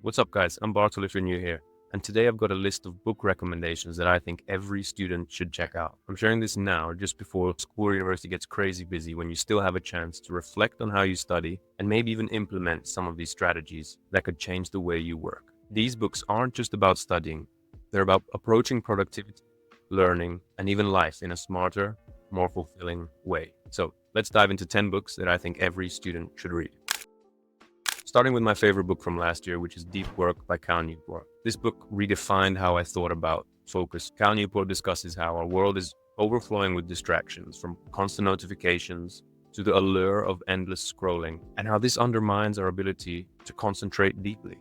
What's up, guys? I'm Bartol if you're new here, and today I've got a list of book recommendations that I think every student should check out. I'm sharing this now, just before school or university gets crazy busy, when you still have a chance to reflect on how you study and maybe even implement some of these strategies that could change the way you work. These books aren't just about studying, they're about approaching productivity, learning, and even life in a smarter, more fulfilling way. So let's dive into 10 books that I think every student should read. Starting with my favorite book from last year, which is Deep Work by Cal Newport. This book redefined how I thought about focus. Cal Newport discusses how our world is overflowing with distractions, from constant notifications to the allure of endless scrolling, and how this undermines our ability to concentrate deeply.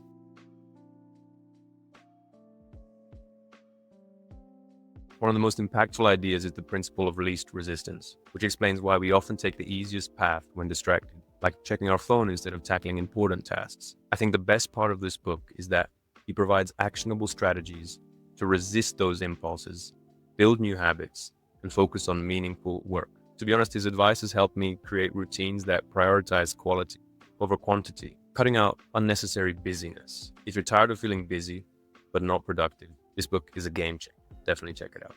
One of the most impactful ideas is the principle of least resistance, which explains why we often take the easiest path when distracted, like checking our phone instead of tackling important tasks. I think the best part of this book is that he provides actionable strategies to resist those impulses, build new habits, and focus on meaningful work. To be honest, his advice has helped me create routines that prioritize quality over quantity, cutting out unnecessary busyness. If you're tired of feeling busy but not productive, this book is a game changer. Definitely check it out.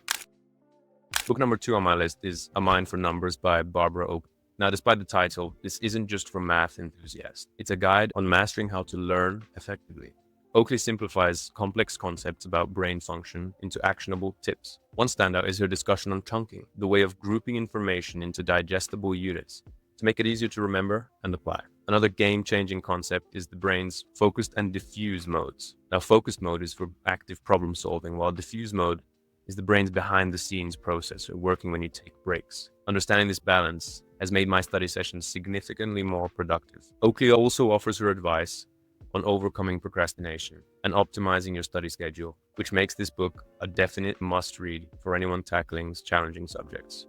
Book number 2 on my list is A Mind for Numbers by Barbara Oakley. Now, despite the title, this isn't just for math enthusiasts. It's a guide on mastering how to learn effectively. Oakley simplifies complex concepts about brain function into actionable tips. One standout is her discussion on chunking, the way of grouping information into digestible units to make it easier to remember and apply. Another game-changing concept is the brain's focused and diffuse modes. Now, focused mode is for active problem solving, while diffuse mode is the brain's behind-the-scenes processor working when you take breaks. Understanding this balance has made my study sessions significantly more productive. Oakley also offers her advice on overcoming procrastination and optimizing your study schedule, which makes this book a definite must-read for anyone tackling challenging subjects.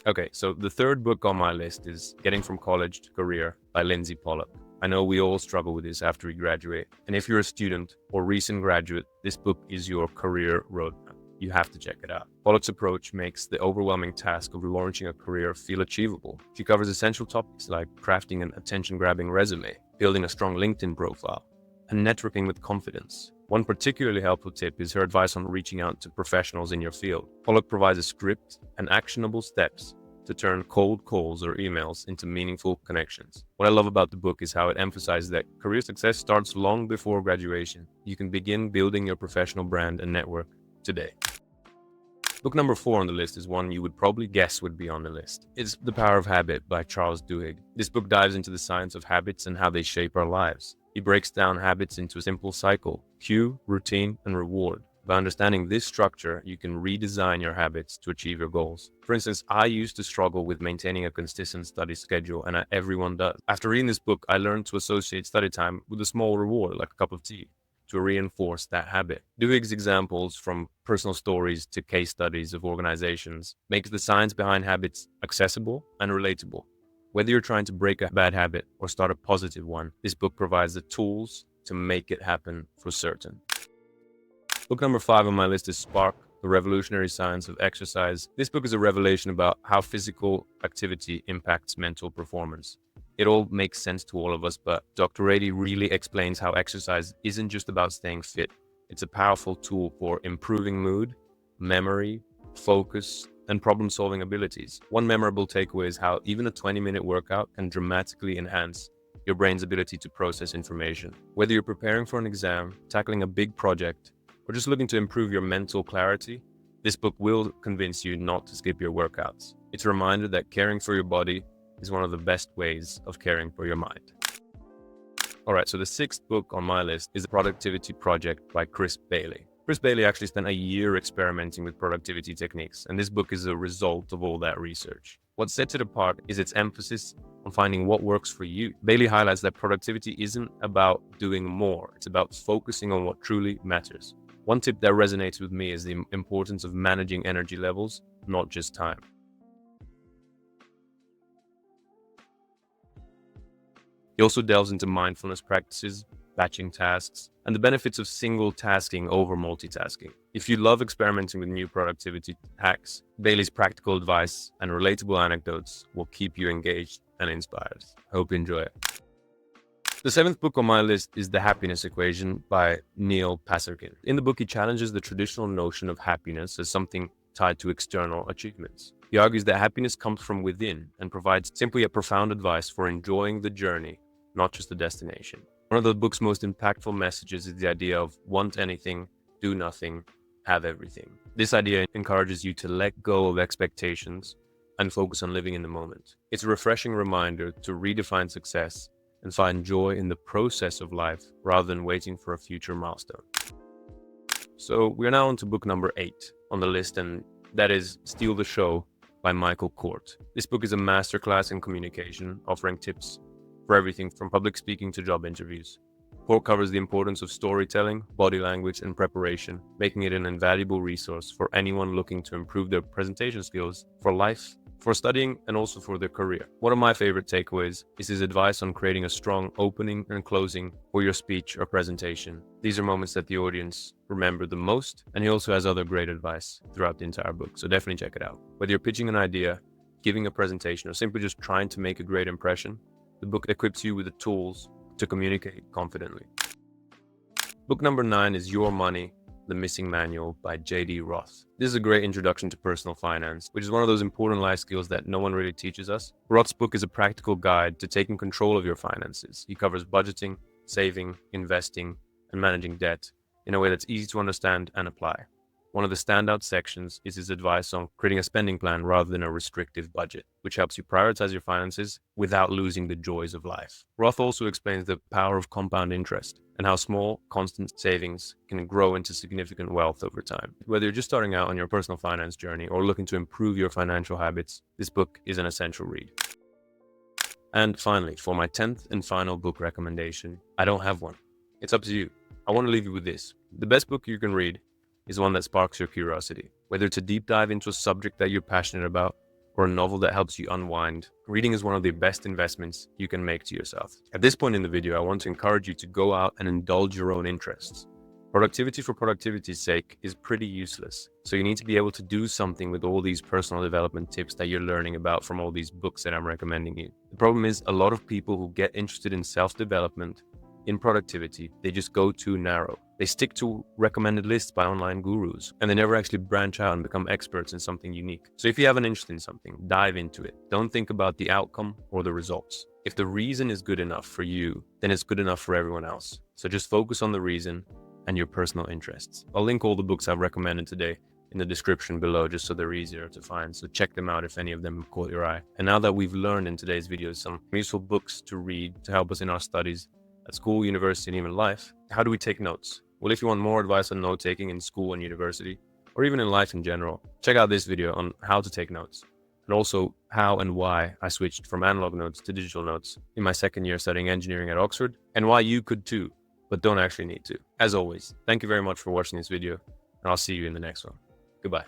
Okay, so the third book on my list is Getting from College to Career by Lindsay Pollock. I know we all struggle with this after we graduate, and if you're a student or recent graduate, this book is your career roadmap. You have to check it out. Pollock's approach makes the overwhelming task of launching a career feel achievable. She covers essential topics like crafting an attention-grabbing resume, building a strong LinkedIn profile, and networking with confidence. One particularly helpful tip is her advice on reaching out to professionals in your field. Pollock provides a script and actionable steps to turn cold calls or emails into meaningful connections. What I love about the book is how it emphasizes that career success starts long before graduation. You can begin building your professional brand and network today. Book number 4 on the list is one you would probably guess would be on the list. It's The Power of Habit by Charles Duhigg. This book dives into the science of habits and how they shape our lives. He breaks down habits into a simple cycle: cue, routine, and reward. By understanding this structure, you can redesign your habits to achieve your goals. For instance, I used to struggle with maintaining a consistent study schedule, and everyone does. After reading this book, I learned to associate study time with a small reward, like a cup of tea, to reinforce that habit. Duhigg's examples, from personal stories to case studies of organizations, makes the science behind habits accessible and relatable. Whether you're trying to break a bad habit or start a positive one, this book provides the tools to make it happen for certain. Book number 5 on my list is Spark: The Revolutionary Science of Exercise. This book is a revelation about how physical activity impacts mental performance. It all makes sense to all of us, but Dr. Rady really explains how exercise isn't just about staying fit. It's a powerful tool for improving mood, memory, focus, and problem-solving abilities. One memorable takeaway is how even a 20-minute workout can dramatically enhance your brain's ability to process information. Whether you're preparing for an exam, tackling a big project, or just looking to improve your mental clarity, this book will convince you not to skip your workouts. It's a reminder that caring for your body is one of the best ways of caring for your mind. Alright, so the 6th book on my list is The Productivity Project by Chris Bailey. Chris Bailey actually spent a year experimenting with productivity techniques, and this book is a result of all that research. What sets it apart is its emphasis on finding what works for you. Bailey highlights that productivity isn't about doing more, it's about focusing on what truly matters. One tip that resonates with me is the importance of managing energy levels, not just time. He also delves into mindfulness practices, batching tasks, and the benefits of single tasking over multitasking. If you love experimenting with new productivity hacks, Bailey's practical advice and relatable anecdotes will keep you engaged and inspired. Hope you enjoy it. The seventh book on my list is The Happiness Equation by Neil Pasricha. In the book, he challenges the traditional notion of happiness as something tied to external achievements. He argues that happiness comes from within and provides simply a profound advice for enjoying the journey, not just the destination. One of the book's most impactful messages is the idea of want anything, do nothing, have everything. This idea encourages you to let go of expectations and focus on living in the moment. It's a refreshing reminder to redefine success and find joy in the process of life rather than waiting for a future milestone. So we're now on to book number 8 on the list, and that is Steal the Show by Michael Kort. This book is a masterclass in communication, offering tips for everything from public speaking to job interviews. Kort covers the importance of storytelling, body language, and preparation, making it an invaluable resource for anyone looking to improve their presentation skills for life, for studying, and also for their career. One of my favorite takeaways is his advice on creating a strong opening and closing for your speech or presentation. These are moments that the audience remember the most, and he also has other great advice throughout the entire book, so definitely check it out. Whether you're pitching an idea, giving a presentation, or simply just trying to make a great impression, the book equips you with the tools to communicate confidently. Book number 9 is Your Money, The Missing Manual by J.D. Roth. This is a great introduction to personal finance, which is one of those important life skills that no one really teaches us. Roth's book is a practical guide to taking control of your finances. He covers budgeting, saving, investing, and managing debt in a way that's easy to understand and apply. One of the standout sections is his advice on creating a spending plan rather than a restrictive budget, which helps you prioritize your finances without losing the joys of life. Roth also explains the power of compound interest and how small, constant savings can grow into significant wealth over time. Whether you're just starting out on your personal finance journey or looking to improve your financial habits, this book is an essential read. And finally, for my 10th and final book recommendation, I don't have one. It's up to you. I want to leave you with this. The best book you can read is one that sparks your curiosity. Whether it's a deep dive into a subject that you're passionate about or a novel that helps you unwind, reading is one of the best investments you can make to yourself. At this point in the video, I want to encourage you to go out and indulge your own interests. Productivity for productivity's sake is pretty useless, so you need to be able to do something with all these personal development tips that you're learning about from all these books that I'm recommending you. The problem is a lot of people who get interested in self-development, in productivity, they just go too narrow. They stick to recommended lists by online gurus, and they never actually branch out and become experts in something unique. So if you have an interest in something, dive into it. Don't think about the outcome or the results. If the reason is good enough for you, then it's good enough for everyone else. So just focus on the reason and your personal interests. I'll link all the books I've recommended today in the description below, just so they're easier to find. So check them out if any of them have caught your eye. And now that we've learned in today's video some useful books to read to help us in our studies at school, university, and even life, how do we take notes? Well, if you want more advice on note-taking in school and university, or even in life in general, check out this video on how to take notes, and also how and why I switched from analog notes to digital notes in my second year studying engineering at Oxford, and why you could too, but don't actually need to. As always, thank you very much for watching this video, and I'll see you in the next one. Goodbye.